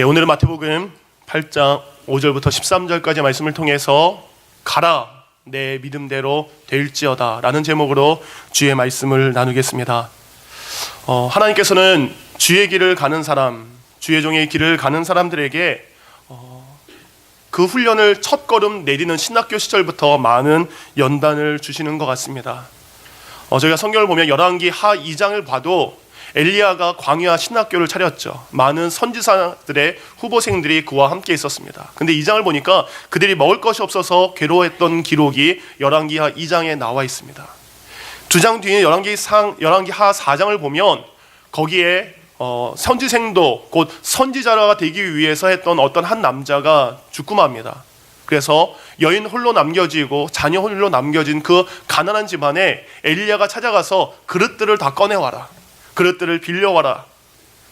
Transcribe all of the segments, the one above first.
오늘은 마태복음 8장 5절부터 13절까지 말씀을 통해서 가라 내 믿음대로 될지어다 라는 제목으로 주의 말씀을 나누겠습니다. 하나님께서는 주의 길을 가는 사람, 주의 종의 길을 가는 사람들에게 그 훈련을 첫걸음 내디는 신학교 시절부터 많은 연단을 주시는 것 같습니다. 저희가 성경을 보면 열왕기 하 2장을 봐도 엘리야가 광야 신학교를 차렸죠. 많은 선지자들의 후보생들이 그와 함께 있었습니다. 근데 2장을 보니까 그들이 먹을 것이 없어서 괴로워했던 기록이 열왕기 하 2장에 나와 있습니다. 2장 뒤에 열왕기 하 4장을 보면 거기에 선지생도 곧 선지자가 되기 위해서 했던 어떤 한 남자가 죽고 맙니다. 그래서 여인 홀로 남겨지고 자녀 홀로 남겨진 그 가난한 집안에 엘리야가 찾아가서 그릇들을 다 꺼내와라, 그릇들을 빌려와라.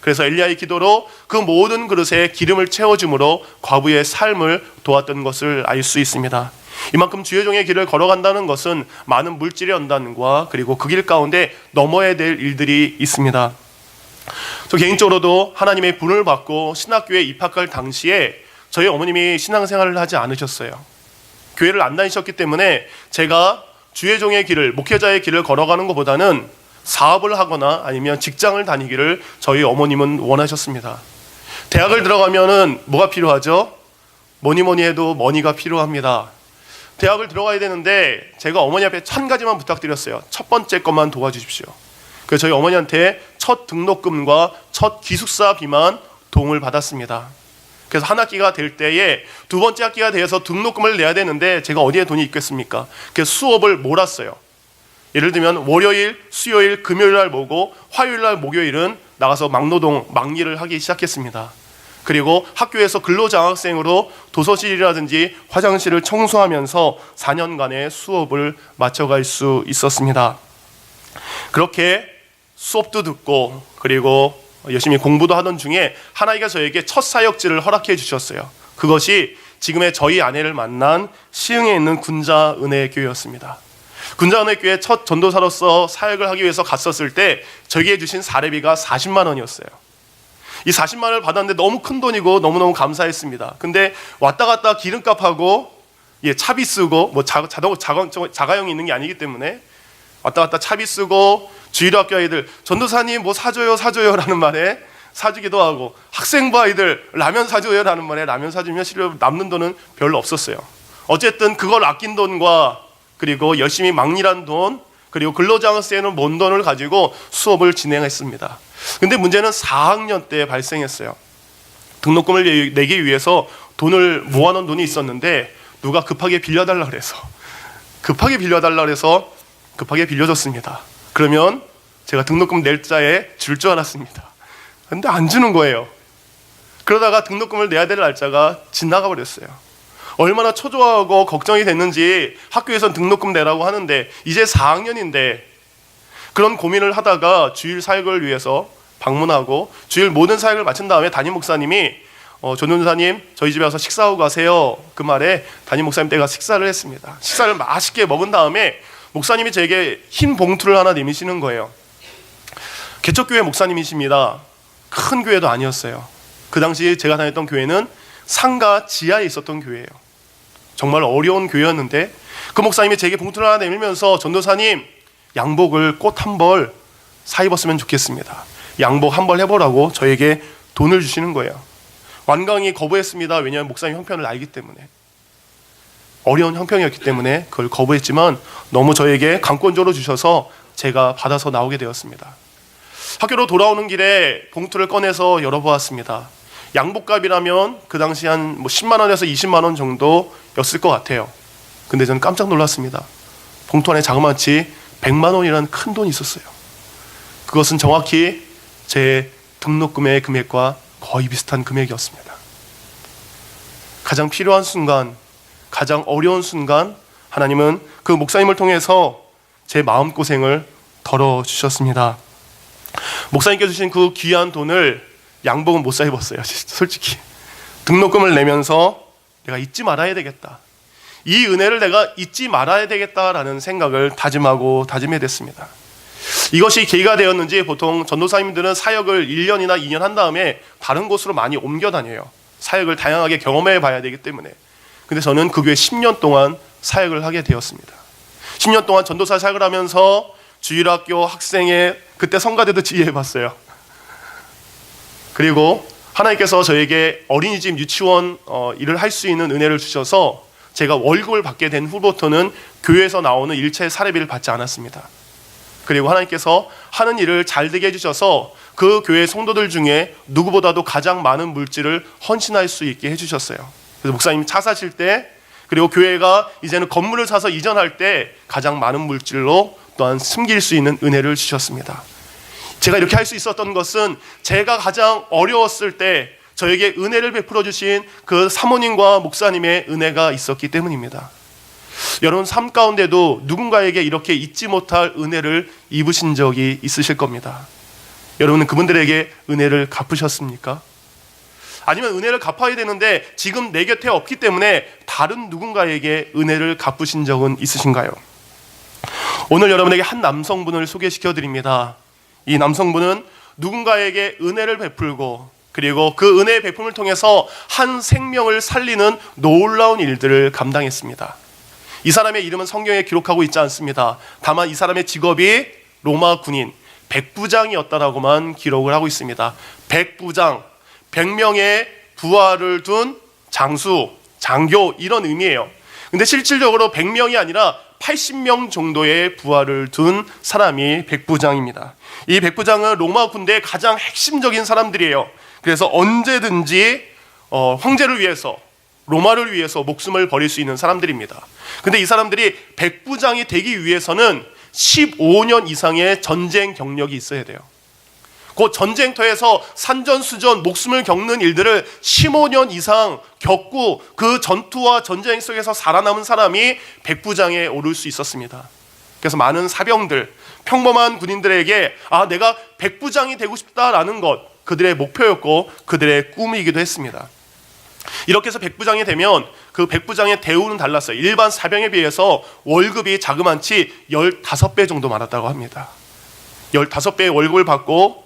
그래서 엘리야의 기도로 그 모든 그릇에 기름을 채워줌으로 과부의 삶을 도왔던 것을 알 수 있습니다. 이만큼 주의 종의 길을 걸어간다는 것은 많은 물질의 연단과 그리고 그 길 가운데 넘어야 될 일들이 있습니다. 저 개인적으로도 하나님의 분을 받고 신학교에 입학할 당시에 저희 어머님이 신앙생활을 하지 않으셨어요. 교회를 안 다니셨기 때문에 제가 주의 종의 길을, 목회자의 길을 걸어가는 것보다는 사업을 하거나 아니면 직장을 다니기를 저희 어머님은 원하셨습니다. 대학을 들어가면은 뭐가 필요하죠? 뭐니 해도 머니가 필요합니다. 대학을 들어가야 되는데 제가 어머니 앞에 1000가지만 부탁드렸어요. 첫 번째 것만 도와주십시오. 그래서 저희 어머니한테 첫 등록금과 첫 기숙사비만 도움을 받았습니다. 그래서 한 학기가 될 때에 두 번째 학기가 되어서 등록금을 내야 되는데 제가 어디에 돈이 있겠습니까? 그래서 수업을 몰았어요. 예를 들면 월요일, 수요일, 금요일 날 모고 화요일 날, 목요일은 나가서 막노동, 막일을 하기 시작했습니다. 그리고 학교에서 근로장학생으로 도서실이라든지 화장실을 청소하면서 4년간의 수업을 마쳐갈 수 있었습니다. 그렇게 수업도 듣고 그리고 열심히 공부도 하던 중에 하나님께서 저에게 첫 사역지를 허락해 주셨어요. 그것이 지금의 저희 아내를 만난 시흥에 있는 군자은혜교회였습니다. 군자은혜교회 첫 전도사로서 사역을 하기 위해서 갔었을 때 저에게 주신 사례비가 40만 원이었어요. 이 40만 원을 받았는데 너무 큰 돈이고 너무너무 감사했습니다. 근데 왔다 갔다 기름값하고 차비 쓰고 뭐 자가용이 있는 게 아니기 때문에 왔다 갔다 차비 쓰고 주일학교 아이들 전도사님 뭐 사줘요 라는 말에 사주기도 하고 학생부 아이들 라면 사줘요 라는 말에 라면 사주면 실은 남는 돈은 별로 없었어요. 어쨌든 그걸 아낀 돈과 그리고 열심히 막일한 돈 그리고 근로장학생은 모은 돈을 가지고 수업을 진행했습니다. 근데 문제는 4학년 때 발생했어요. 등록금을 내기 위해서 돈을 모아놓은 돈이 있었는데 누가 급하게 빌려달라 그래서 급하게 빌려줬습니다. 그러면 제가 등록금 낼자에 줄 줄 알았습니다. 근데 안 주는 거예요. 그러다가 등록금을 내야 될 날짜가 지나가 버렸어요. 얼마나 초조하고 걱정이 됐는지 학교에선 등록금 내라고 하는데 이제 4학년인데 그런 고민을 하다가 주일 사역을 위해서 방문하고 주일 모든 사역을 마친 다음에 담임 목사님이 전도사님 저희 집에 와서 식사하고 가세요. 그 말에 담임 목사님 댁가 식사를 했습니다. 식사를 맛있게 먹은 다음에 목사님이 제게 흰 봉투를 하나 내미시는 거예요. 개척교회 목사님이십니다. 큰 교회도 아니었어요. 그 당시 제가 다녔던 교회는 상가 지하에 있었던 교회예요. 정말 어려운 교회였는데 그 목사님이 제게 봉투를 하나 내밀면서 전도사님 양복을 꽃 한 벌 사 입었으면 좋겠습니다. 양복 한 벌 해보라고 저에게 돈을 주시는 거예요. 완강히 거부했습니다. 왜냐하면 목사님 형편을 알기 때문에 어려운 형편이었기 때문에 그걸 거부했지만 너무 저에게 강권적으로 주셔서 제가 받아서 나오게 되었습니다. 학교로 돌아오는 길에 봉투를 꺼내서 열어보았습니다. 양복값이라면 그 당시 한 10만 원에서 20만 원 정도였을 것 같아요. 근데 저는 깜짝 놀랐습니다. 봉투 안에 자그마치 100만 원이라는 큰 돈이 있었어요. 그것은 정확히 제 등록금의 금액과 거의 비슷한 금액이었습니다. 가장 필요한 순간, 가장 어려운 순간 하나님은 그 목사님을 통해서 제 마음고생을 덜어주셨습니다. 목사님께서 주신 그 귀한 돈을 양복은 못 사 입었어요. 솔직히 등록금을 내면서 내가 잊지 말아야 되겠다, 이 은혜를 내가 잊지 말아야 되겠다라는 생각을 다짐하게 됐습니다. 이것이 계기가 되었는지 보통 전도사님들은 사역을 1년이나 2년 한 다음에 다른 곳으로 많이 옮겨 다녀요. 사역을 다양하게 경험해 봐야 되기 때문에. 근데 저는 그 교회 10년 동안 사역을 하게 되었습니다. 10년 동안 전도사 사역을 하면서 주일학교 학생회, 그때 성가대도 지휘해 봤어요. 그리고 하나님께서 저에게 어린이집 유치원 일을 할 수 있는 은혜를 주셔서 제가 월급을 받게 된 후부터는 교회에서 나오는 일체 사례비를 받지 않았습니다. 그리고 하나님께서 하는 일을 잘 되게 해주셔서 그 교회 성도들 중에 누구보다도 가장 많은 물질을 헌신할 수 있게 해주셨어요. 그래서 목사님이 차 사실 때, 그리고 교회가 이제는 건물을 사서 이전할 때 가장 많은 물질로 또한 숨길 수 있는 은혜를 주셨습니다. 제가 이렇게 할 수 있었던 것은 제가 가장 어려웠을 때 저에게 은혜를 베풀어 주신 그 사모님과 목사님의 은혜가 있었기 때문입니다. 여러분 삶 가운데도 누군가에게 이렇게 잊지 못할 은혜를 입으신 적이 있으실 겁니다. 여러분은 그분들에게 은혜를 갚으셨습니까? 아니면 은혜를 갚아야 되는데 지금 내 곁에 없기 때문에 다른 누군가에게 은혜를 갚으신 적은 있으신가요? 오늘 여러분에게 한 남성분을 소개시켜 드립니다. 이 남성분은 누군가에게 은혜를 베풀고 그리고 그 은혜의 베품을 통해서 한 생명을 살리는 놀라운 일들을 감당했습니다. 이 사람의 이름은 성경에 기록하고 있지 않습니다. 다만 이 사람의 직업이 로마 군인 백부장이었다라고만 기록을 하고 있습니다. 백부장, 100명의 부하를 둔 장수, 장교 이런 의미예요. 근데 실질적으로 100명이 아니라 80명 정도의 부하를 둔 사람이 백부장입니다. 이 백부장은 로마 군대의 가장 핵심적인 사람들이에요. 그래서 언제든지 황제를 위해서, 로마를 위해서 목숨을 버릴 수 있는 사람들입니다. 근데 이 사람들이 백부장이 되기 위해서는 15년 이상의 전쟁 경력이 있어야 돼요. 그 전쟁터에서 산전수전 목숨을 겪는 일들을 15년 이상 겪고 그 전투와 전쟁 속에서 살아남은 사람이 백부장에 오를 수 있었습니다. 그래서 많은 사병들, 평범한 군인들에게 내가 백부장이 되고 싶다라는 것, 그들의 목표였고 그들의 꿈이기도 했습니다. 이렇게 해서 백부장이 되면 그 백부장의 대우는 달랐어요. 일반 사병에 비해서 월급이 자그만치 15배 정도 많았다고 합니다. 15배의 월급을 받고,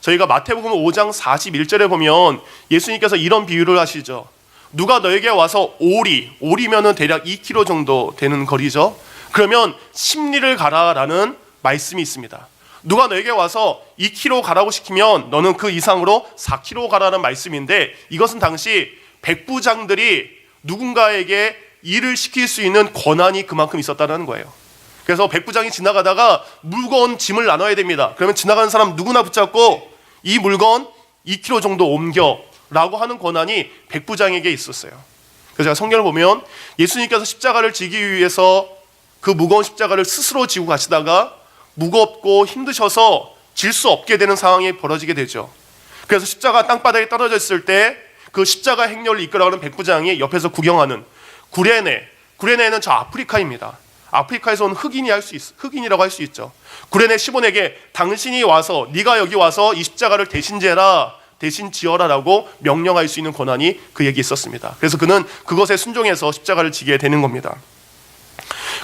저희가 마태복음 5장 41절에 보면 예수님께서 이런 비유를 하시죠. 누가 너에게 와서 오리면은 대략 2km 정도 되는 거리죠. 그러면 10리를 가라라는 말씀이 있습니다. 누가 너에게 와서 2km 가라고 시키면 너는 그 이상으로 4km 가라는 말씀인데, 이것은 당시 백부장들이 누군가에게 일을 시킬 수 있는 권한이 그만큼 있었다는 거예요. 그래서 백부장이 지나가다가 무거운 짐을 나눠야 됩니다. 그러면 지나가는 사람 누구나 붙잡고 이 물건 2km 정도 옮겨라고 하는 권한이 백부장에게 있었어요. 그래서 제가 성경을 보면 예수님께서 십자가를 지기 위해서 그 무거운 십자가를 스스로 지고 가시다가 무겁고 힘드셔서 질 수 없게 되는 상황이 벌어지게 되죠. 그래서 십자가 땅바닥에 떨어졌을 때 그 십자가 행렬을 이끌어가는 백부장이 옆에서 구경하는 구레네는 저 아프리카입니다. 아프리카에서 온 흑인이라고 할 수 있죠. 구레네 시몬에게 당신이 와서, 네가 여기 와서 이 십자가를 대신 지어라라고 명령할 수 있는 권한이 그에게 있었습니다. 그래서 그는 그것에 순종해서 십자가를 지게 되는 겁니다.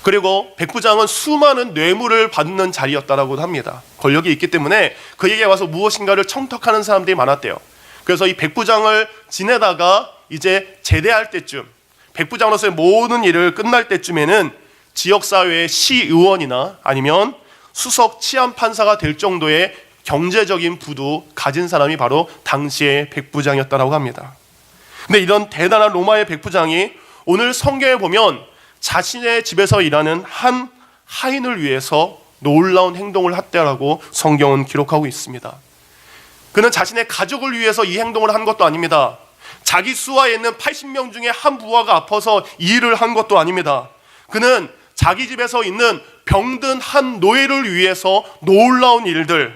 그리고 백부장은 수많은 뇌물을 받는 자리였다라고 합니다. 권력이 있기 때문에 그에게 와서 무엇인가를 청탁하는 사람들이 많았대요. 그래서 이 백부장을 지내다가 이제 제대할 때쯤, 백부장으로서의 모든 일을 끝날 때쯤에는 지역사회의 시의원이나 아니면 수석 치안판사가 될 정도의 경제적인 부도 가진 사람이 바로 당시의 백부장이었다고 합니다. 근데 이런 대단한 로마의 백부장이 오늘 성경에 보면 자신의 집에서 일하는 한 하인을 위해서 놀라운 행동을 했다라고 성경은 기록하고 있습니다. 그는 자신의 가족을 위해서 이 행동을 한 것도 아닙니다. 자기 수하에 있는 80명 중에 한 부하가 아파서 이 일을 한 것도 아닙니다. 그는 자기 집에서 있는 병든 한 노예를 위해서 놀라운 일들,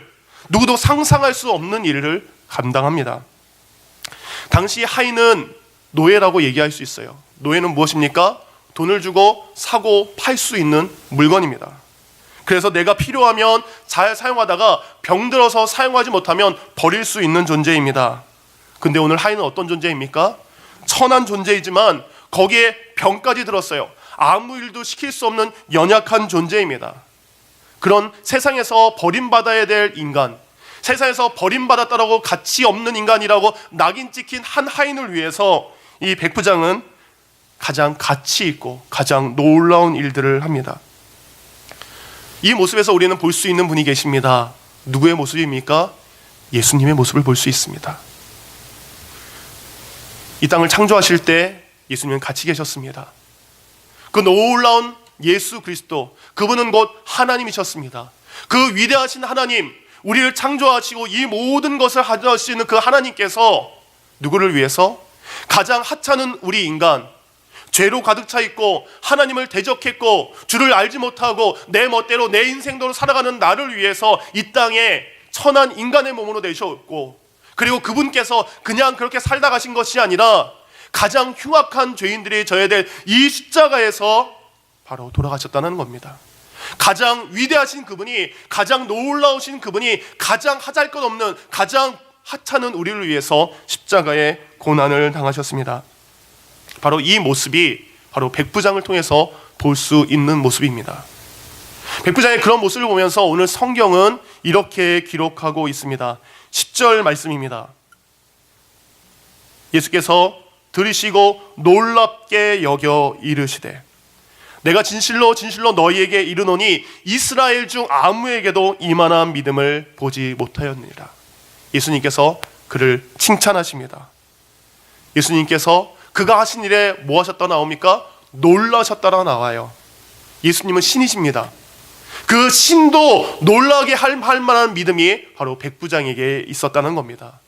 누구도 상상할 수 없는 일을 감당합니다. 당시 하인은 노예라고 얘기할 수 있어요. 노예는 무엇입니까? 돈을 주고 사고 팔 수 있는 물건입니다. 그래서 내가 필요하면 잘 사용하다가 병들어서 사용하지 못하면 버릴 수 있는 존재입니다. 근데 오늘 하인은 어떤 존재입니까? 천한 존재이지만 거기에 병까지 들었어요. 아무 일도 시킬 수 없는 연약한 존재입니다. 그런 세상에서 버림받아야 될 인간, 세상에서 버림받았다라고 가치 없는 인간이라고 낙인 찍힌 한 하인을 위해서 이 백부장은 가장 가치 있고 가장 놀라운 일들을 합니다. 이 모습에서 우리는 볼 수 있는 분이 계십니다. 누구의 모습입니까? 예수님의 모습을 볼 수 있습니다. 이 땅을 창조하실 때 예수님은 같이 계셨습니다. 그 놀라운 예수 그리스도, 그분은 곧 하나님이셨습니다. 그 위대하신 하나님, 우리를 창조하시고 이 모든 것을 하시는 그 하나님께서 누구를 위해서? 가장 하찮은 우리 인간, 죄로 가득 차 있고 하나님을 대적했고 주를 알지 못하고 내 멋대로 내 인생대로 살아가는 나를 위해서 이 땅에 천한 인간의 몸으로 내셨고, 그리고 그분께서 그냥 그렇게 살다 가신 것이 아니라 가장 흉악한 죄인들이 져야 될 이 십자가에서 바로 돌아가셨다는 겁니다. 가장 위대하신 그분이, 가장 놀라우신 그분이 가장 하잘것없는, 가장 하찮은 우리를 위해서 십자가의 고난을 당하셨습니다. 바로 이 모습이 바로 백부장을 통해서 볼 수 있는 모습입니다. 백부장의 그런 모습을 보면서 오늘 성경은 이렇게 기록하고 있습니다. 10절 말씀입니다. 예수께서 들으시고 놀랍게 여겨 이르시되 내가 진실로 진실로 너희에게 이르노니 이스라엘 중 아무에게도 이만한 믿음을 보지 못하였느니라. 예수님께서 그를 칭찬하십니다. 예수님께서 그가 하신 일에 뭐 하셨다 나옵니까? 놀라셨다라 나와요. 예수님은 신이십니다. 그 신도 놀라게 할 만한 믿음이 바로 백부장에게 있었다는 겁니다.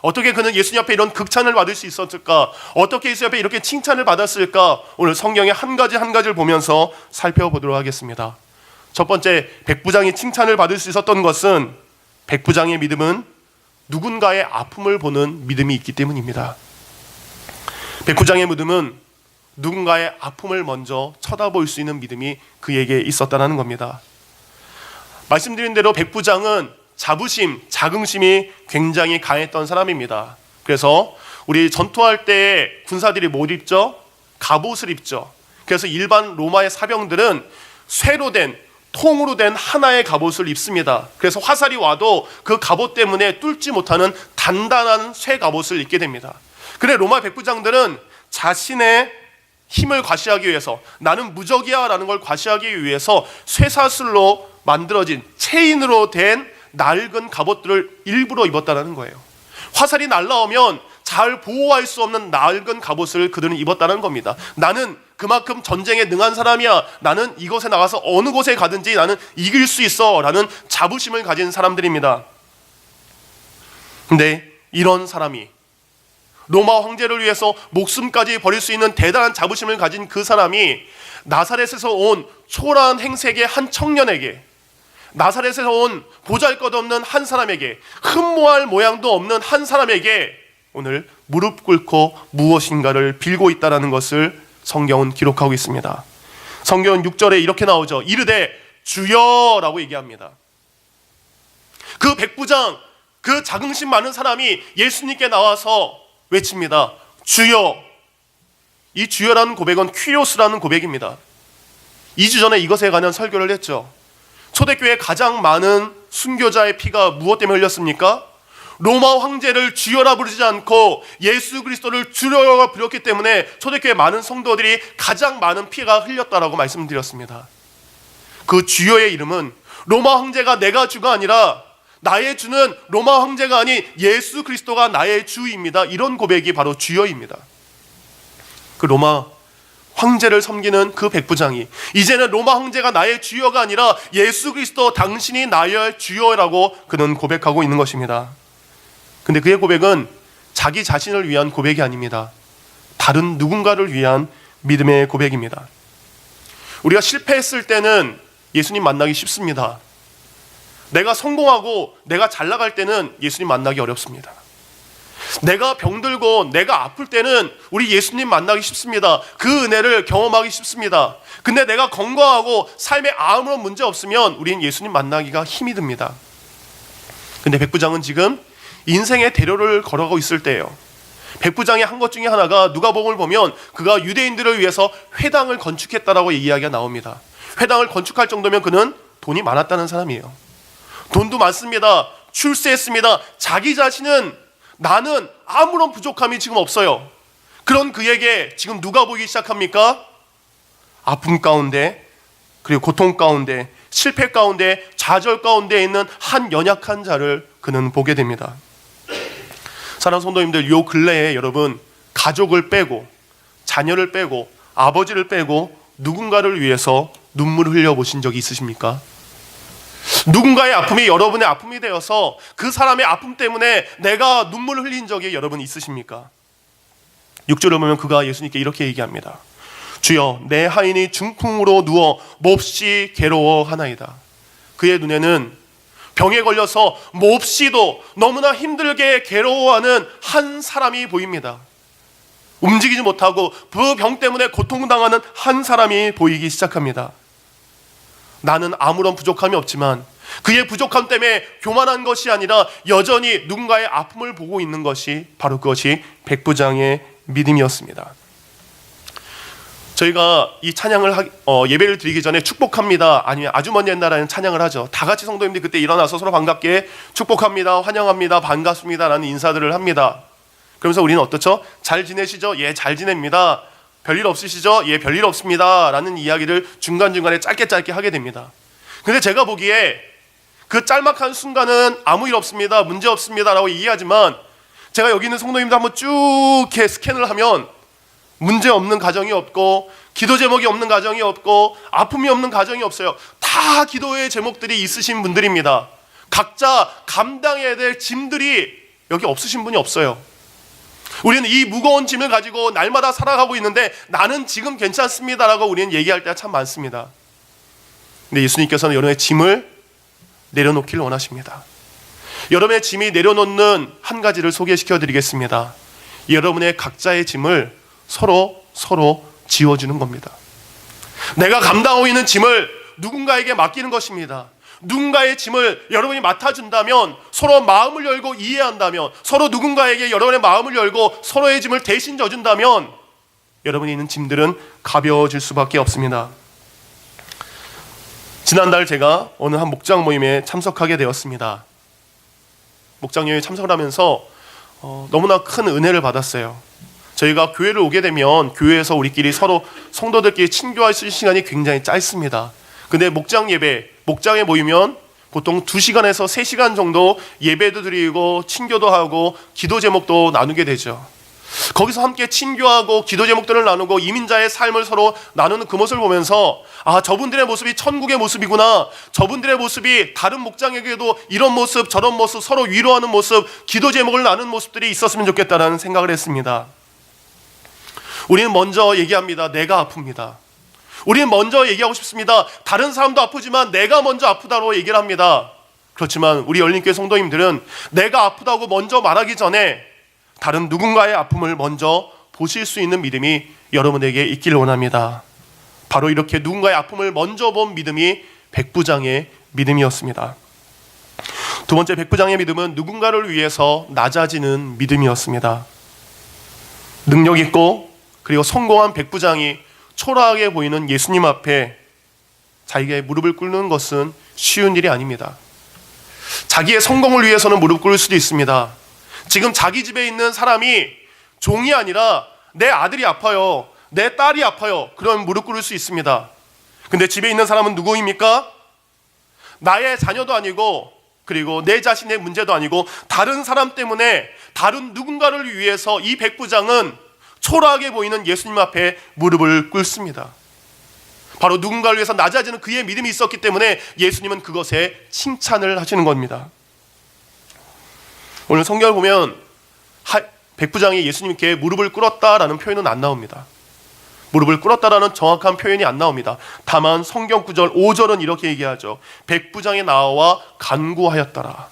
어떻게 그는 예수님 앞에 이런 극찬을 받을 수 있었을까? 어떻게 예수님 앞에 이렇게 칭찬을 받았을까? 오늘 성경의 한 가지를 보면서 살펴보도록 하겠습니다. 첫 번째, 백부장이 칭찬을 받을 수 있었던 것은, 백부장의 믿음은 누군가의 아픔을 보는 믿음이 있기 때문입니다. 백부장의 믿음은 누군가의 아픔을 먼저 쳐다볼 수 있는 믿음이 그에게 있었다는 겁니다. 말씀드린 대로 백부장은 자부심, 자긍심이 굉장히 강했던 사람입니다. 그래서 우리 전투할 때 군사들이 뭐 입죠? 갑옷을 입죠. 그래서 일반 로마의 사병들은 쇠로 된, 통으로 된 하나의 갑옷을 입습니다. 그래서 화살이 와도 그 갑옷 때문에 뚫지 못하는 단단한 쇠 갑옷을 입게 됩니다. 그래 로마 백부장들은 자신의 힘을 과시하기 위해서, 나는 무적이야 라는 걸 과시하기 위해서 쇠사슬로 만들어진, 체인으로 된 낡은 갑옷들을 일부러 입었다는 거예요. 화살이 날라오면 잘 보호할 수 없는 낡은 갑옷을 그들은 입었다는 겁니다. 나는 그만큼 전쟁에 능한 사람이야, 나는 이곳에 나가서 어느 곳에 가든지 나는 이길 수 있어 라는 자부심을 가진 사람들입니다. 근데 이런 사람이, 로마 황제를 위해서 목숨까지 버릴 수 있는 대단한 자부심을 가진 그 사람이 나사렛에서 온 초라한 행색의 한 청년에게, 나사렛에서 온 보잘것없는 한 사람에게, 흠모할 모양도 없는 한 사람에게 오늘 무릎 꿇고 무엇인가를 빌고 있다는 것을 성경은 기록하고 있습니다. 성경은 6절에 이렇게 나오죠. 이르되 주여라고 얘기합니다. 그 백부장, 그 자긍심 많은 사람이 예수님께 나와서 외칩니다. 주여. 이 주여라는 고백은 퀴리오스라는 고백입니다. 2주 전에 이것에 관한 설교를 했죠. 초대교회 가장 많은 순교자의 피가 무엇 때문에 흘렸습니까? 로마 황제를 주여라 부르지 않고 예수 그리스도를 주여라 부렸기 때문에 초대교회 많은 성도들이 가장 많은 피가 흘렸다라고 말씀드렸습니다. 그 주여의 이름은 로마 황제가 내가 주가 아니라 나의 주는 로마 황제가 아닌 예수 그리스도가 나의 주입니다. 이런 고백이 바로 주여입니다. 그 로마 황제를 섬기는 그 백부장이 이제는 로마 황제가 나의 주여가 아니라 예수 그리스도 당신이 나의 주여라고 그는 고백하고 있는 것입니다. 근데 그의 고백은 자기 자신을 위한 고백이 아닙니다. 다른 누군가를 위한 믿음의 고백입니다. 우리가 실패했을 때는 예수님 만나기 쉽습니다. 내가 성공하고 내가 잘 나갈 때는 예수님 만나기 어렵습니다. 내가 병들고 내가 아플 때는 우리 예수님 만나기 쉽습니다. 그 은혜를 경험하기 쉽습니다. 근데 내가 건강하고 삶에 아무런 문제 없으면 우리는 예수님 만나기가 힘이 듭니다. 근데 백부장은 지금 인생의 대로를 걸어가고 있을 때예요. 백부장이 한 것 중에 하나가 누가복음을 보면 그가 유대인들을 위해서 회당을 건축했다라고 이야기가 나옵니다. 회당을 건축할 정도면 그는 돈이 많았다는 사람이에요. 돈도 많습니다. 출세했습니다. 자기 자신은 나는 아무런 부족함이 지금 없어요. 그런 그에게 지금 누가 보이기 시작합니까? 아픔 가운데, 그리고 고통 가운데, 실패 가운데, 좌절 가운데 있는 한 연약한 자를 그는 보게 됩니다. 사랑하는 성도님들, 요 근래에 여러분 가족을 빼고 자녀를 빼고 아버지를 빼고 누군가를 위해서 눈물을 흘려보신 적이 있으십니까? 누군가의 아픔이 여러분의 아픔이 되어서 그 사람의 아픔 때문에 내가 눈물을 흘린 적이 여러분 있으십니까? 6절을 보면 그가 예수님께 이렇게 얘기합니다. 주여, 내 하인이 중풍으로 누워 몹시 괴로워하나이다. 그의 눈에는 병에 걸려서 몹시도 너무나 힘들게 괴로워하는 한 사람이 보입니다. 움직이지 못하고 그 병 때문에 고통당하는 한 사람이 보이기 시작합니다. 나는 아무런 부족함이 없지만 그의 부족함 때문에 교만한 것이 아니라 여전히 누군가의 아픔을 보고 있는 것이 바로 그것이 백부장의 믿음이었습니다. 저희가 이 찬양을 예배를 드리기 전에 축복합니다, 아니면 아주 먼 옛날에는 찬양을 하죠. 다 같이 성도님들이 그때 일어나서 서로 반갑게 축복합니다, 환영합니다, 반갑습니다 라는 인사들을 합니다. 그러면서 우리는 어떻죠? 잘 지내시죠? 예, 잘 지냅니다. 별일 없으시죠? 예, 별일 없습니다 라는 이야기를 중간중간에 짧게 하게 됩니다. 근데 제가 보기에 그 짤막한 순간은 아무 일 없습니다, 문제 없습니다 라고 얘기하지만 제가 여기 있는 성도님들 한번 쭉 이렇게 스캔을 하면 문제 없는 가정이 없고 기도 제목이 없는 가정이 없고 아픔이 없는 가정이 없어요. 다 기도의 제목들이 있으신 분들입니다. 각자 감당해야 될 짐들이 여기 없으신 분이 없어요. 우리는 이 무거운 짐을 가지고 날마다 살아가고 있는데 나는 지금 괜찮습니다라고 우리는 얘기할 때가 참 많습니다. 근데 예수님께서는 여러분의 짐을 내려놓기를 원하십니다. 여러분의 짐이 내려놓는 한 가지를 소개시켜 드리겠습니다. 여러분의 각자의 짐을 서로 지워주는 겁니다. 내가 감당하고 있는 짐을 누군가에게 맡기는 것입니다. 누군가의 짐을 여러분이 맡아준다면, 서로 마음을 열고 이해한다면, 서로 누군가에게 여러분의 마음을 열고 서로의 짐을 대신 져준다면 여러분이 있는 짐들은 가벼워질 수밖에 없습니다. 지난달 제가 어느 한 목장 모임에 참석하게 되었습니다. 목장 모임에 참석을 하면서 너무나 큰 은혜를 받았어요. 저희가 교회를 오게 되면 교회에서 우리끼리 서로 성도들끼리 친교할 수 있는 시간이 굉장히 짧습니다. 근데 목장에 모이면 보통 2시간에서 3시간 정도 예배도 드리고 친교도 하고 기도 제목도 나누게 되죠. 거기서 함께 친교하고 기도 제목들을 나누고 이민자의 삶을 서로 나누는 그 모습을 보면서 저분들의 모습이 천국의 모습이구나, 저분들의 모습이 다른 목장에게도 이런 모습 저런 모습 서로 위로하는 모습, 기도 제목을 나누는 모습들이 있었으면 좋겠다라는 생각을 했습니다. 우리는 먼저 얘기합니다. 내가 아픕니다. 우리는 먼저 얘기하고 싶습니다. 다른 사람도 아프지만 내가 먼저 아프다고 얘기를 합니다. 그렇지만 우리 열린교회 성도님들은 내가 아프다고 먼저 말하기 전에 다른 누군가의 아픔을 먼저 보실 수 있는 믿음이 여러분에게 있기를 원합니다. 바로 이렇게 누군가의 아픔을 먼저 본 믿음이 백부장의 믿음이었습니다. 두 번째, 백부장의 믿음은 누군가를 위해서 낮아지는 믿음이었습니다. 능력 있고 그리고 성공한 백부장이 초라하게 보이는 예수님 앞에 자기의 무릎을 꿇는 것은 쉬운 일이 아닙니다. 자기의 성공을 위해서는 무릎 꿇을 수도 있습니다. 지금 자기 집에 있는 사람이 종이 아니라 내 아들이 아파요, 내 딸이 아파요, 그럼 무릎 꿇을 수 있습니다. 근데 집에 있는 사람은 누구입니까? 나의 자녀도 아니고 그리고 내 자신의 문제도 아니고 다른 사람 때문에 다른 누군가를 위해서 이 백부장은 초라하게 보이는 예수님 앞에 무릎을 꿇습니다. 바로 누군가를 위해서 낮아지는 그의 믿음이 있었기 때문에 예수님은 그것에 칭찬을 하시는 겁니다. 오늘 성경을 보면 백부장이 예수님께 무릎을 꿇었다라는 표현은 안 나옵니다. 무릎을 꿇었다라는 정확한 표현이 안 나옵니다. 다만 성경 9절 5절은 이렇게 얘기하죠. 백부장이 나와 간구하였더라.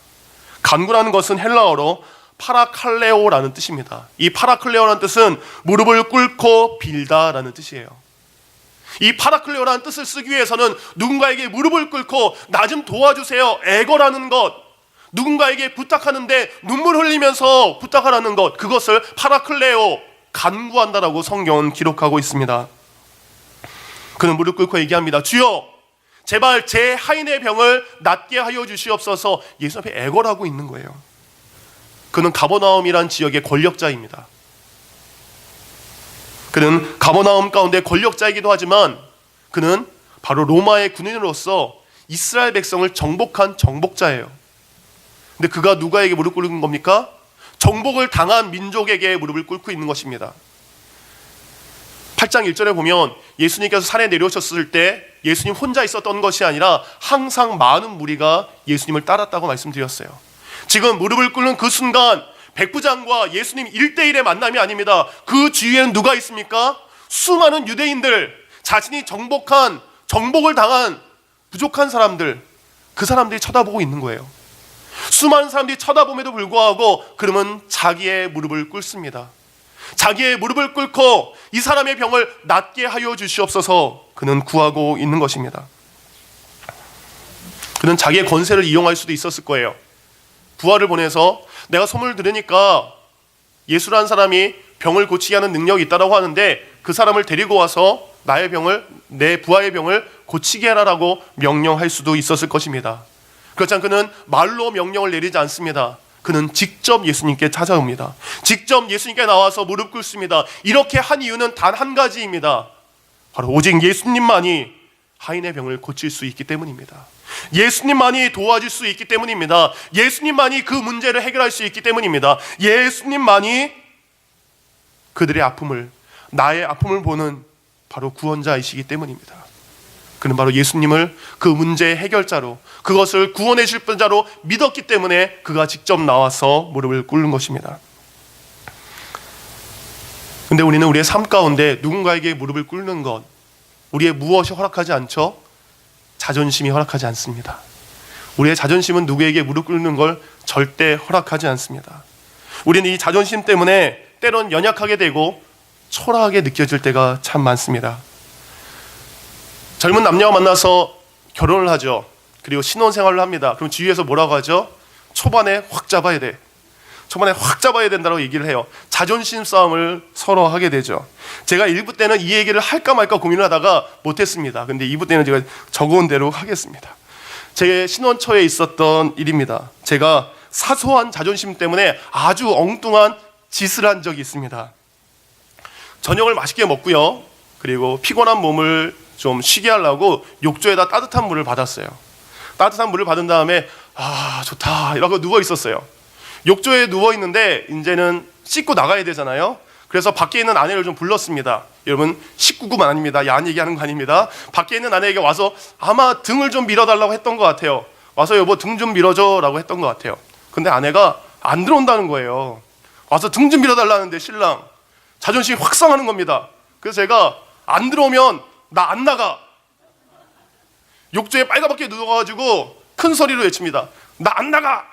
간구라는 것은 헬라어로 파라칼레오라는 뜻입니다. 이 파라클레오라는 뜻은 무릎을 꿇고 빌다라는 뜻이에요. 이 파라클레오라는 뜻을 쓰기 위해서는 누군가에게 무릎을 꿇고 나 좀 도와주세요, 애거라는 것, 누군가에게 부탁하는데 눈물 흘리면서 부탁하라는 것, 그것을 파라클레오, 간구한다라고 성경은 기록하고 있습니다. 그는 무릎 꿇고 얘기합니다. 주여, 제발 제 하인의 병을 낫게 하여 주시옵소서. 예수 앞에 애걸하고 있는 거예요. 그는 가버나움이란 지역의 권력자입니다. 그는 가버나움 가운데 권력자이기도 하지만 그는 바로 로마의 군인으로서 이스라엘 백성을 정복한 정복자예요. 근데 그가 누가에게 무릎 꿇는 겁니까? 정복을 당한 민족에게 무릎을 꿇고 있는 것입니다. 8장 1절에 보면 예수님께서 산에 내려오셨을 때 예수님 혼자 있었던 것이 아니라 항상 많은 무리가 예수님을 따랐다고 말씀드렸어요. 지금 무릎을 꿇는 그 순간 백부장과 예수님 1대1의 만남이 아닙니다. 그 주위에는 누가 있습니까? 수많은 유대인들, 자신이 정복을 당한 부족한 사람들, 그 사람들이 쳐다보고 있는 거예요. 수많은 사람들이 쳐다봄에도 불구하고 그러면 자기의 무릎을 꿇습니다. 자기의 무릎을 꿇고 이 사람의 병을 낫게 하여 주시옵소서. 그는 구하고 있는 것입니다. 그는 자기의 권세를 이용할 수도 있었을 거예요. 부하를 보내서 내가 소문을 들으니까 예수라는 사람이 병을 고치게 하는 능력이 있다고 하는데 그 사람을 데리고 와서 내 부하의 병을 고치게 하라고 명령할 수도 있었을 것입니다. 그렇지만 그는 말로 명령을 내리지 않습니다. 그는 직접 예수님께 찾아옵니다. 직접 예수님께 나와서 무릎 꿇습니다. 이렇게 한 이유는 단 한 가지입니다. 바로 오직 예수님만이 하인의 병을 고칠 수 있기 때문입니다. 예수님만이 도와줄 수 있기 때문입니다. 예수님만이 그 문제를 해결할 수 있기 때문입니다. 예수님만이 그들의 아픔을, 나의 아픔을 보는 바로 구원자이시기 때문입니다. 그는 바로 예수님을 그 문제의 해결자로, 그것을 구원해 줄 자로 믿었기 때문에 그가 직접 나와서 무릎을 꿇는 것입니다. 근데 우리는 우리의 삶 가운데 누군가에게 무릎을 꿇는 것, 우리의 무엇이 허락하지 않죠? 자존심이 허락하지 않습니다. 우리의 자존심은 누구에게 무릎 꿇는 걸 절대 허락하지 않습니다. 우리는 이 자존심 때문에 때론 연약하게 되고 초라하게 느껴질 때가 참 많습니다. 젊은 남녀가 만나서 결혼을 하죠. 그리고 신혼생활을 합니다. 그럼 주위에서 뭐라고 하죠? 초반에 확 잡아야 돼. 초반에 확 잡아야 된다고 얘기를 해요. 자존심 싸움을 서로 하게 되죠. 제가 1부 때는 이 얘기를 할까 말까 고민을 하다가 못했습니다. 근데 2부 때는 제가 적어온 대로 하겠습니다. 제 신혼 초에 있었던 일입니다. 제가 사소한 자존심 때문에 아주 엉뚱한 짓을 한 적이 있습니다. 저녁을 맛있게 먹고요. 그리고 피곤한 몸을 좀 쉬게 하려고 욕조에다 따뜻한 물을 받았어요. 따뜻한 물을 받은 다음에 좋다 이러고 누워 있었어요. 욕조에 누워 있는데 이제는 씻고 나가야 되잖아요. 그래서 밖에 있는 아내를 좀 불렀습니다. 여러분 19금 아닙니다. 야한 얘기하는 거 아닙니다. 밖에 있는 아내에게 와서 아마 등을 좀 밀어달라고 했던 것 같아요. 와서 여보 등 좀 밀어줘 라고 했던 것 같아요. 근데 아내가 안 들어온다는 거예요. 와서 등 좀 밀어달라는데 신랑 자존심이 확 상하는 겁니다. 그래서 제가 안 들어오면 나 안 나가. 욕조에 빨갛게 누워가지고 큰 소리로 외칩니다. 나 안 나가.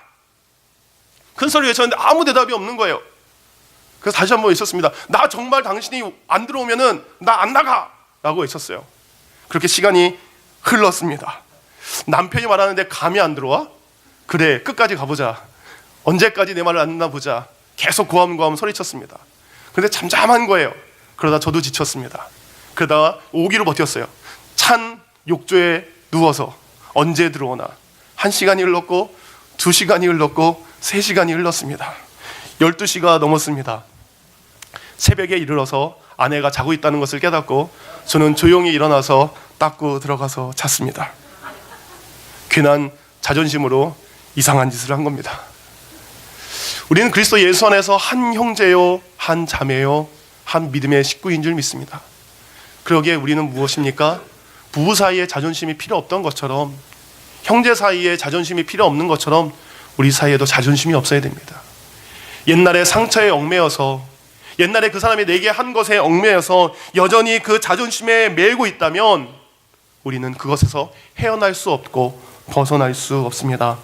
큰 소리로 외쳤는데 아무 대답이 없는 거예요. 그래서 다시 한번 외쳤습니다. 나 정말 당신이 안 들어오면은 나 안 나가 라고 외쳤어요. 그렇게 시간이 흘렀습니다. 남편이 말하는데 감이 안 들어와? 그래 끝까지 가보자. 언제까지 내 말을 안 듣나 보자. 계속 고함고함 소리쳤습니다. 근데 잠잠한 거예요. 그러다 저도 지쳤습니다. 그러다가 5기로 버텼어요. 찬 욕조에 누워서 언제 들어오나. 1시간이 흘렀고 2시간이 흘렀고 3시간이 흘렀습니다. 12시가 넘었습니다. 새벽에 이르러서 아내가 자고 있다는 것을 깨닫고 저는 조용히 일어나서 닦고 들어가서 잤습니다. 괜한 자존심으로 이상한 짓을 한 겁니다. 우리는 그리스도 예수 안에서 한 형제요, 한 자매요, 한 믿음의 식구인 줄 믿습니다. 그러기에 우리는 무엇입니까? 부부 사이에 자존심이 필요 없던 것처럼, 형제 사이에 자존심이 필요 없는 것처럼 우리 사이에도 자존심이 없어야 됩니다. 옛날에 상처에 얽매여서, 옛날에 그 사람이 내게 한 것에 얽매여서 여전히 그 자존심에 매고 있다면 우리는 그것에서 헤어날 수 없고 벗어날 수 없습니다.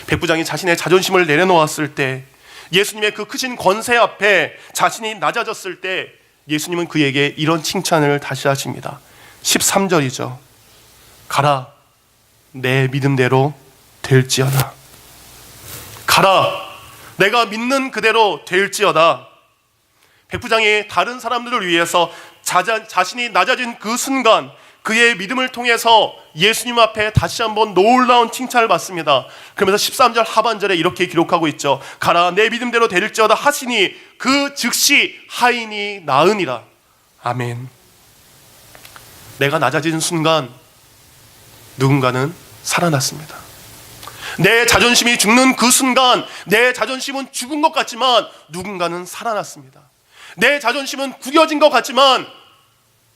백부장이 자신의 자존심을 내려놓았을 때, 예수님의 그 크신 권세 앞에 자신이 낮아졌을 때 예수님은 그에게 이런 칭찬을 다시 하십니다. 13절이죠. 가라, 내 믿음대로 될지어다. 가라, 내가 믿는 그대로 될지어다. 백부장이 다른 사람들을 위해서 자신이 낮아진 그 순간, 그의 믿음을 통해서 예수님 앞에 다시 한번 놀라운 칭찬을 받습니다. 그러면서 13절 하반절에 이렇게 기록하고 있죠. 가라 내 믿음대로 되릴지어다 하시니 그 즉시 하인이 나으니라. 아멘. 내가 낮아지는 순간 누군가는 살아났습니다. 내 자존심이 죽는 그 순간 내 자존심은 죽은 것 같지만 누군가는 살아났습니다. 내 자존심은 구겨진 것 같지만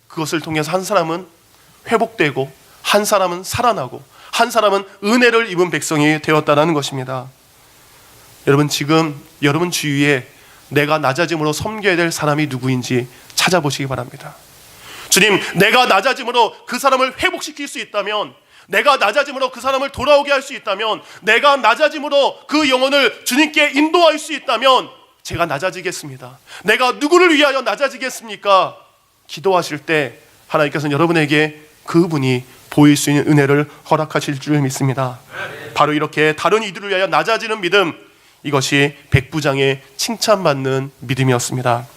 그것을 통해서 한 사람은 회복되고 한 사람은 살아나고 한 사람은 은혜를 입은 백성이 되었다는 것입니다. 여러분, 지금 여러분 주위에 내가 낮아짐으로 섬겨야 될 사람이 누구인지 찾아보시기 바랍니다. 주님, 내가 낮아짐으로 그 사람을 회복시킬 수 있다면, 내가 낮아짐으로 그 사람을 돌아오게 할 수 있다면, 내가 낮아짐으로 그 영혼을 주님께 인도할 수 있다면 제가 낮아지겠습니다. 내가 누구를 위하여 낮아지겠습니까? 기도하실 때 하나님께서는 여러분에게 그분이 보일 수 있는 은혜를 허락하실 줄 믿습니다. 바로 이렇게 다른 이들을 위하여 낮아지는 믿음, 이것이 백부장의 칭찬받는 믿음이었습니다.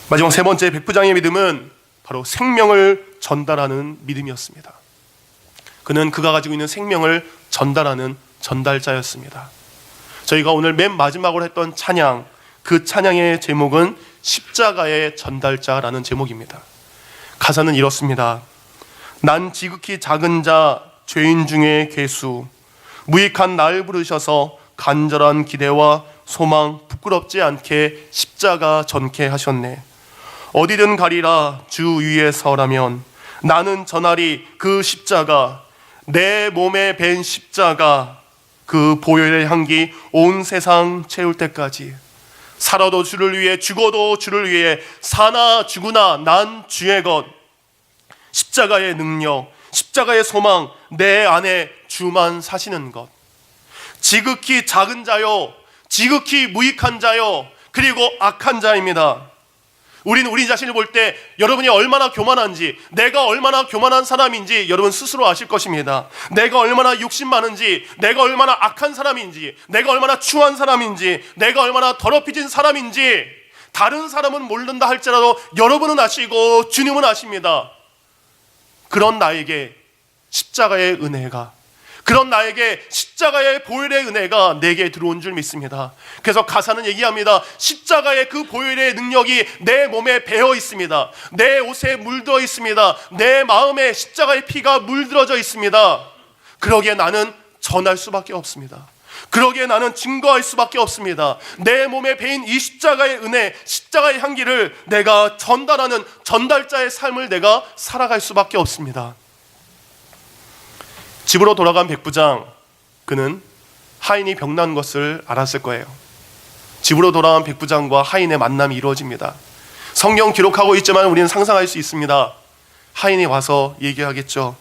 마지막 세 번째 백부장의 믿음은 바로 생명을 전달하는 믿음이었습니다. 그는 그가 가지고 있는 생명을 전달하는 전달자였습니다. 저희가 오늘 맨 마지막으로 했던 찬양, 그 찬양의 제목은 십자가의 전달자라는 제목입니다. 가사는 이렇습니다. 난 지극히 작은 자, 죄인 중에 괴수, 무익한 날 부르셔서 간절한 기대와 소망 부끄럽지 않게 십자가 전케 하셨네. 어디든 가리라 주 위에 서라면 나는 전하리 그 십자가, 내 몸에 밴 십자가, 그 보혈의 향기 온 세상 채울 때까지. 살아도 주를 위해 죽어도 주를 위해 사나 죽으나 난 주의 것. 십자가의 능력, 십자가의 소망, 내 안에 주만 사시는 것. 지극히 작은 자요, 지극히 무익한 자요, 그리고 악한 자입니다. 우리는 우리 자신을 볼 때 여러분이 얼마나 교만한지, 내가 얼마나 교만한 사람인지 여러분 스스로 아실 것입니다. 내가 얼마나 욕심 많은지, 내가 얼마나 악한 사람인지, 내가 얼마나 추한 사람인지, 내가 얼마나 더럽혀진 사람인지 다른 사람은 모른다 할지라도 여러분은 아시고 주님은 아십니다. 그런 나에게 십자가의 은혜가, 그런 나에게 십자가의 보혈의 은혜가 내게 들어온 줄 믿습니다. 그래서 가사는 얘기합니다. 십자가의 그 보혈의 능력이 내 몸에 배어 있습니다. 내 옷에 물들어 있습니다. 내 마음에 십자가의 피가 물들어져 있습니다. 그러기에 나는 전할 수밖에 없습니다. 그러기에 나는 증거할 수밖에 없습니다. 내 몸에 배인 이 십자가의 은혜, 십자가의 향기를 내가 전달하는 전달자의 삶을 내가 살아갈 수밖에 없습니다. 집으로 돌아간 백부장, 그는 하인이 병난 것을 알았을 거예요. 집으로 돌아간 백부장과 하인의 만남이 이루어집니다. 성경 기록하고 있지만 우리는 상상할 수 있습니다. 하인이 와서 얘기하겠죠.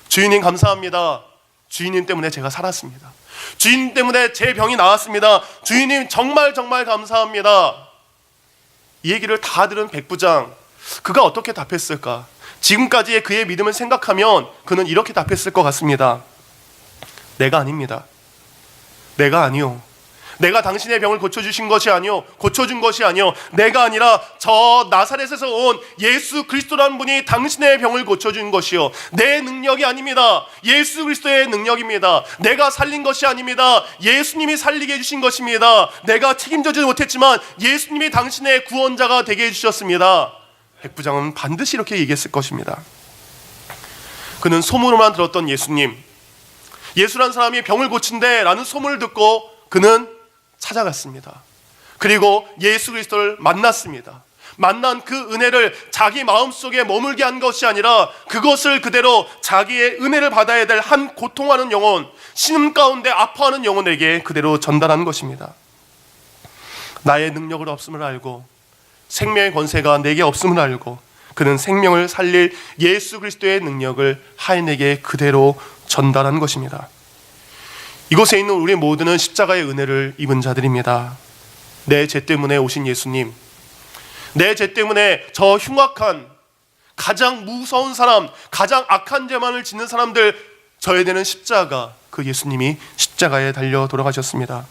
주인님 감사합니다. 주인님 때문에 제가 살았습니다. 주인 때문에 제 병이 나았습니다. 주인님 정말 감사합니다. 이 얘기를 다 들은 백부장, 그가 어떻게 답했을까? 지금까지의 그의 믿음을 생각하면 그는 이렇게 답했을 것 같습니다. 내가 아닙니다. 내가 아니요. 내가 당신의 병을 고쳐주신 것이 아니요, 고쳐준 것이 아니요, 내가 아니라 저 나사렛에서 온 예수 그리스도라는 분이 당신의 병을 고쳐준 것이요, 내 능력이 아닙니다. 예수 그리스도의 능력입니다. 내가 살린 것이 아닙니다. 예수님이 살리게 해주신 것입니다. 내가 책임져주지 못했지만 예수님이 당신의 구원자가 되게 해주셨습니다. 백부장은 반드시 이렇게 얘기했을 것입니다. 그는 소문으로만 들었던 예수란 사람이 병을 고친대 라는 소문을 듣고 그는 찾아갔습니다. 그리고 예수 그리스도를 만났습니다. 만난 그 은혜를 자기 마음속에 머물게 한 것이 아니라 그것을 그대로 자기의 은혜를 받아야 될 한 고통하는 영혼, 신음 가운데 아파하는 영혼에게 그대로 전달한 것입니다. 나의 능력을 없음을 알고 생명의 권세가 내게 없음을 알고 그는 생명을 살릴 예수 그리스도의 능력을 하인에게 그대로 전달한 것입니다. 이곳에 있는 우리 모두는 십자가의 은혜를 입은 자들입니다. 내 죄 때문에 오신 예수님, 내 죄 때문에 저 흉악한, 가장 무서운 사람, 가장 악한 죄만을 짓는 사람들 져야 되는 십자가, 그 예수님이 십자가에 달려 돌아가셨습니다.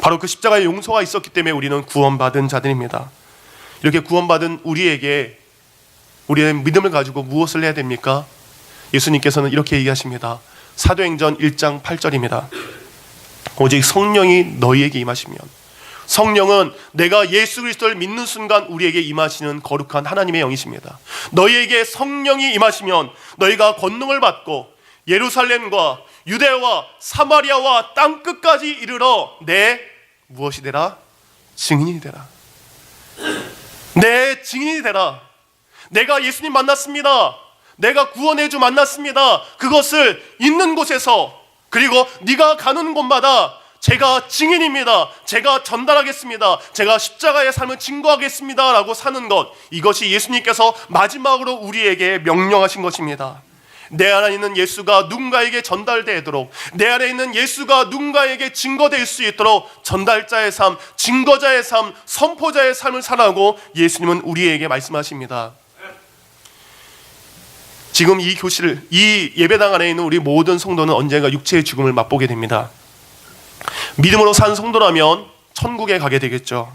바로 그 십자가의 용서가 있었기 때문에 우리는 구원받은 자들입니다. 이렇게 구원받은 우리에게 우리의 믿음을 가지고 무엇을 해야 됩니까? 예수님께서는 이렇게 얘기하십니다. 사도행전 1장 8절입니다. 오직 성령이 너희에게 임하시면, 성령은 내가 예수 그리스도를 믿는 순간 우리에게 임하시는 거룩한 하나님의 영이십니다. 너희에게 성령이 임하시면 너희가 권능을 받고 예루살렘과 유대와 사마리아와 땅끝까지 이르러 내 무엇이 되라? 증인이 되라. 내 증인이 되라. 내가 예수님 만났습니다. 내가 구원의 주 만났습니다. 그것을 있는 곳에서, 그리고 네가 가는 곳마다 제가 증인입니다. 제가 전달하겠습니다. 제가 십자가의 삶을 증거하겠습니다 라고 사는 것, 이것이 예수님께서 마지막으로 우리에게 명령하신 것입니다. 내 안에 있는 예수가 누군가에게 전달되도록, 내 안에 있는 예수가 누군가에게 증거될 수 있도록 전달자의 삶, 증거자의 삶, 선포자의 삶을 살라고 예수님은 우리에게 말씀하십니다. 지금 이 교실, 이 예배당 안에 있는 우리 모든 성도는 언젠가 육체의 죽음을 맛보게 됩니다. 믿음으로 산 성도라면 천국에 가게 되겠죠.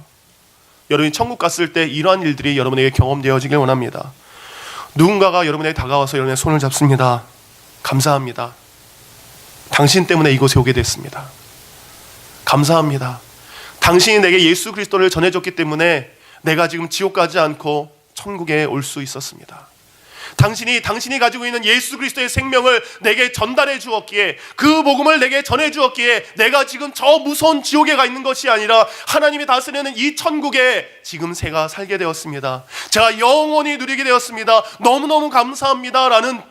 여러분이 천국 갔을 때 이러한 일들이 여러분에게 경험되어지길 원합니다. 누군가가 여러분에게 다가와서 여러분의 손을 잡습니다. 감사합니다. 당신 때문에 이곳에 오게 됐습니다. 감사합니다. 당신이 내게 예수 그리스도를 전해줬기 때문에 내가 지금 지옥 가지 않고 천국에 올 수 있었습니다. 당신이 가지고 있는 예수 그리스도의 생명을 내게 전달해 주었기에, 그 복음을 내게 전해 주었기에 내가 지금 저 무서운 지옥에 가 있는 것이 아니라 하나님이 다스리는 이 천국에 지금 제가 살게 되었습니다. 제가 영원히 누리게 되었습니다. 너무너무 감사합니다 라는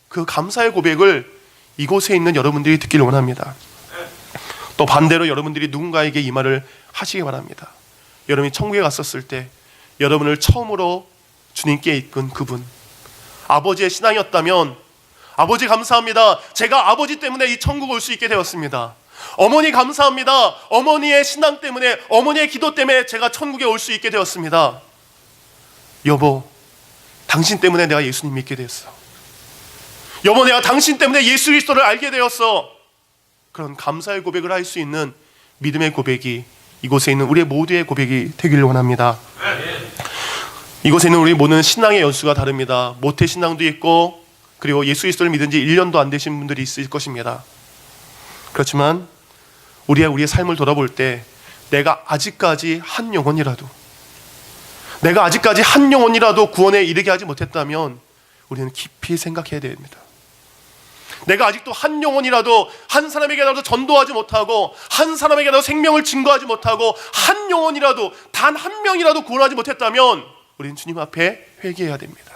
그 감사의 고백을 이곳에 있는 여러분들이 듣기를 원합니다. 또 반대로 여러분들이 누군가에게 이 말을 하시기 바랍니다. 여러분이 천국에 갔었을 때 여러분을 처음으로 주님께 이끈 그분, 아버지의 신앙이었다면, 아버지 감사합니다. 제가 아버지 때문에 이 천국 올 수 있게 되었습니다. 어머니 감사합니다. 어머니의 신앙 때문에, 어머니의 기도 때문에 제가 천국에 올 수 있게 되었습니다. 여보, 당신 때문에 내가 예수님 믿게 되었어. 여보, 내가 당신 때문에 예수 그리스도를 알게 되었어. 그런 감사의 고백을 할 수 있는 믿음의 고백이 이곳에 있는 우리 모두의 고백이 되기를 원합니다. 이곳에 있는 우리 모든 신앙의 연수가 다릅니다. 모태 신앙도 있고, 그리고 예수 그리스도를 믿은 지 1년도 안 되신 분들이 있을 것입니다. 그렇지만 우리의 삶을 돌아볼 때 내가 아직까지 한 영혼이라도 구원에 이르게 하지 못했다면 우리는 깊이 생각해야 됩니다. 내가 아직도 한 영혼이라도, 한 사람에게라도 전도하지 못하고, 한 사람에게라도 생명을 증거하지 못하고, 한 영혼이라도, 단 한 명이라도 구원하지 못했다면 우리는 주님 앞에 회개해야 됩니다.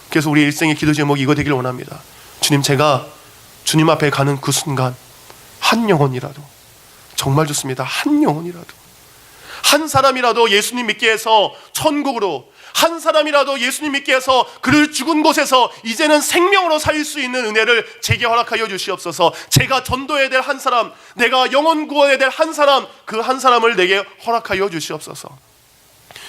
그래서 우리 일생의 기도 제목이 이거 되기를 원합니다. 주님, 제가 주님 앞에 가는 그 순간 한 영혼이라도, 정말 좋습니다. 한 영혼이라도, 한 사람이라도 예수님 믿게 해서 천국으로, 한 사람이라도 예수님 믿게 해서 그를 죽은 곳에서 이제는 생명으로 살 수 있는 은혜를 제게 허락하여 주시옵소서. 제가 전도해야 될 한 사람, 내가 영혼 구원해야 될 한 사람, 그 한 사람을 내게 허락하여 주시옵소서.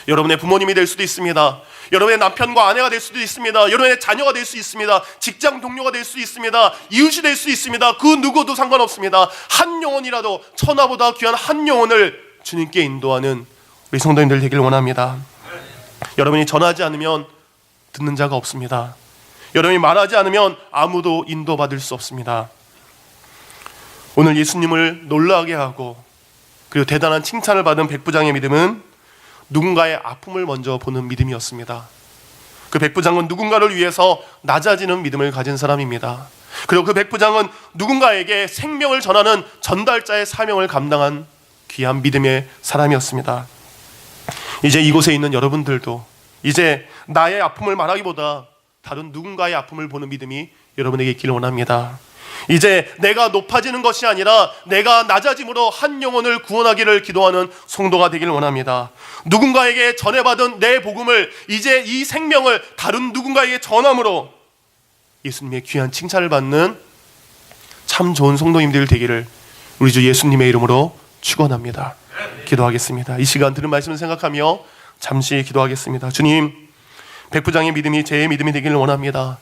여러분의 부모님이 될 수도 있습니다. 여러분의 남편과 아내가 될 수도 있습니다. 여러분의 자녀가 될 수 있습니다. 직장 동료가 될 수 있습니다. 이웃이 될 수 있습니다. 그 누구도 상관없습니다. 한 영혼이라도, 천하보다 귀한 한 영혼을 주님께 인도하는 우리 성도님들 되길 원합니다. 여러분이 전하지 않으면 듣는 자가 없습니다. 여러분이 말하지 않으면 아무도 인도받을 수 없습니다. 오늘 예수님을 놀라게 하고 그리고 대단한 칭찬을 받은 백부장의 믿음은 누군가의 아픔을 먼저 보는 믿음이었습니다. 그 백부장은 누군가를 위해서 낮아지는 믿음을 가진 사람입니다. 그리고 그 백부장은 누군가에게 생명을 전하는 전달자의 사명을 감당한 귀한 믿음의 사람이었습니다. 이제 이곳에 있는 여러분들도 이제 나의 아픔을 말하기보다 다른 누군가의 아픔을 보는 믿음이 여러분에게 있기를 원합니다. 이제 내가 높아지는 것이 아니라 내가 낮아짐으로 한 영혼을 구원하기를 기도하는 성도가 되기를 원합니다. 누군가에게 전해받은 내 복음을, 이제 이 생명을 다른 누군가에게 전함으로 예수님의 귀한 칭찬을 받는 참 좋은 성도님들 되기를 우리 주 예수님의 이름으로 축원합니다. 기도하겠습니다. 이 시간 들은 말씀을 생각하며 잠시 기도하겠습니다. 주님, 백부장의 믿음이 제 믿음이 되기를 원합니다.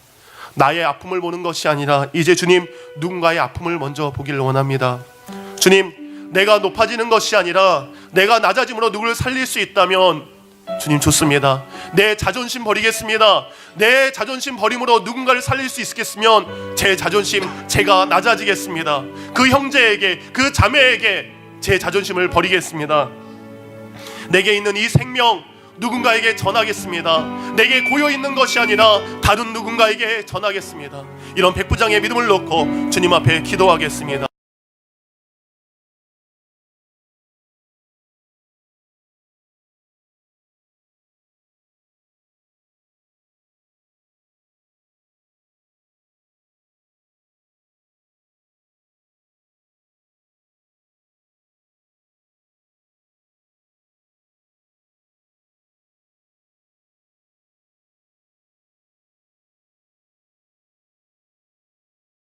나의 아픔을 보는 것이 아니라 이제 주님, 누군가의 아픔을 먼저 보기를 원합니다. 주님, 내가 높아지는 것이 아니라 내가 낮아짐으로 누구를 살릴 수 있다면 주님 좋습니다. 내 자존심 버리겠습니다. 내 자존심 버림으로 누군가를 살릴 수 있겠으면 제 자존심 제가 낮아지겠습니다. 그 형제에게, 그 자매에게 제 자존심을 버리겠습니다. 내게 있는 이 생명 누군가에게 전하겠습니다. 내게 고여있는 것이 아니라 다른 누군가에게 전하겠습니다. 이런 백부장의 믿음을 놓고 주님 앞에 기도하겠습니다.